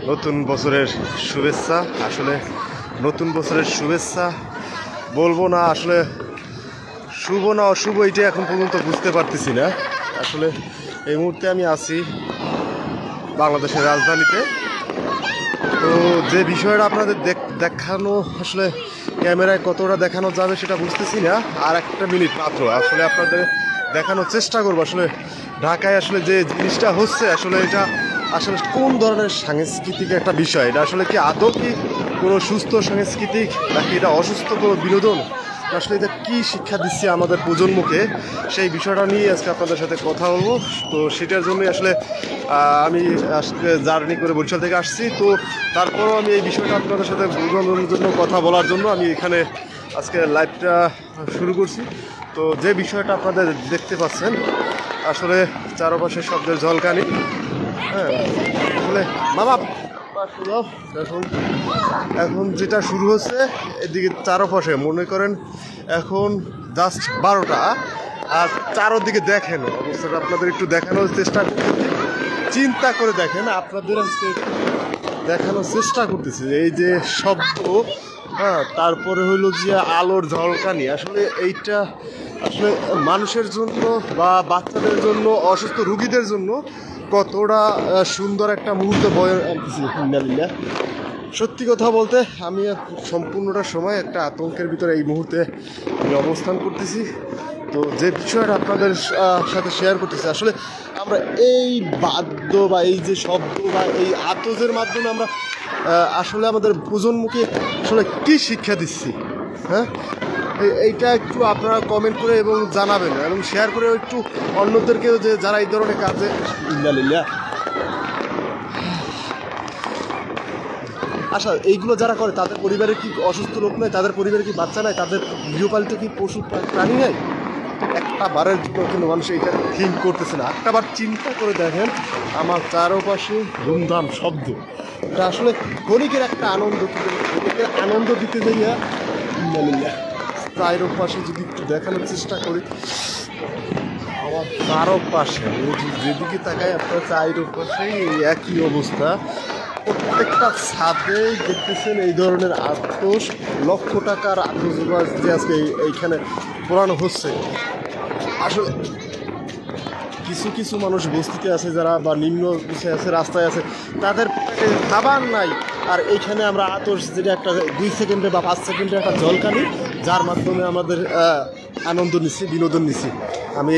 নতুন বছরের শুভেচ্ছা। আসলে নতুন বছরের শুভেচ্ছা বলবো না, আসলে শুভ না অশুভ এটা এখন পর্যন্ত বুঝতে পারতেছি না। আসলে এই মুহূর্তে আমি আছি বাংলাদেশের রাজধানীতে। তো যে বিষয়টা আপনাদের দেখানো আসলে ক্যামেরায় কতটা দেখানো যাবে সেটা বুঝতেছি না। আর একটা মিনিট মাত্র আসলে আপনাদের দেখানোর চেষ্টা করবো আসলে ঢাকায় আসলে যে জিনিসটা হচ্ছে আসলে এটা আসলে কোন ধরনের সাংস্কৃতিক একটা বিষয়। এটা আসলে কি আদৌ কি কোনো সুস্থ সাংস্কৃতিক নাকি এটা অসুস্থ কোনো বিনোদন, আসলে এটা কী শিক্ষা দিচ্ছে আমাদের প্রজন্মকে, সেই বিষয়টা নিয়ে আজকে আপনাদের সাথে কথা বলবো। তো সেটার জন্যই আসলে আমি আজকে জার্নি করে বরিশাল থেকে আসছি। তো তারপরও আমি এই বিষয়টা আপনাদের সাথে বোঝানোর জন্য কথা বলার জন্য আমি এখানে আজকে লাইভটা শুরু করছি। তো যে বিষয়টা আপনাদের দেখতে পাচ্ছেন আসলে চারপাশে শব্দের ঝলকানি। হ্যাঁ আসলে মামা এখন এখন যেটা শুরু হচ্ছে এদিকে চারপাশে মনে করেন এখন জাস্ট 12টা, আর চারোদিকে দেখেন অবস্থাটা আপনাদের একটু দেখানোর চেষ্টা করতেছি। চিন্তা করে দেখেন, আপনাদের আজকে দেখানোর চেষ্টা করতেছি এই যে শব্দ, হ্যাঁ তারপরে হইলো যে আলোর ঝলকানি। আসলে এইটা আসলে মানুষের জন্য বা বাচ্চাদের জন্য, অসুস্থ রুগীদের জন্য কতটা সুন্দর একটা মুহূর্ত বয়ে আনতেছি। সত্যি কথা বলতে আমি সম্পূর্ণটা সময় একটা আতঙ্কের ভিতরে এই মুহূর্তে আমি অবস্থান করতেছি। তো যে বিষয়টা আপনাদের সাথে শেয়ার করতেছি আসলে আমরা এই বাদ্য বা এই যে শব্দ বা এই আতজের মাধ্যমে আমরা আসলে আমাদের প্রজন্মকে আসলে কী শিক্ষা দিচ্ছি। হ্যাঁ এইটা একটু আপনারা কমেন্ট করে এবং জানাবেন এবং শেয়ার করে একটু অন্যদেরকেও, যে যারা এই ধরনের কাজে আচ্ছা এইগুলো যারা করে তাদের পরিবারের কি অসুস্থ লোক নয়, তাদের পরিবারে কি বাচ্চা নাই, তাদের গৃহপালিত কি পশু প্রাণী নেই? একটা বারের কিন্তু মানুষ এটা থিঙ্ক করতেছে না। একটা বার চিন্তা করে দেখেন আমার চারপাশে ধুমধাম শব্দ, এটা আসলে ক্ষণিকের একটা আনন্দ দিতে যাইয়া চারপাশে যদি একটু দেখানোর চেষ্টা করি আমার চারপাশে যেদিকে তাকাই আপনার চারপাশে একই অবস্থা। প্রত্যেকটা ছাদে দেখতেছেন এই ধরনের আতশ, লক্ষ টাকার আতশবাজ যে আজকে এইখানে পোড়ানো হচ্ছে। আসলে কিছু কিছু মানুষ বস্তিতে আছে যারা বা নিম্ন পিছিয়ে আছে, রাস্তায় আছে, তাদের খাবার নাই, আর এইখানে আমরা আতশ যেটা একটা 2 সেকেন্ডে বা 5 সেকেন্ডে একটা জলকানি, যার মাধ্যমে আমাদের আনন্দ নিচ্ছি, বিনোদন নিচ্ছি। আমি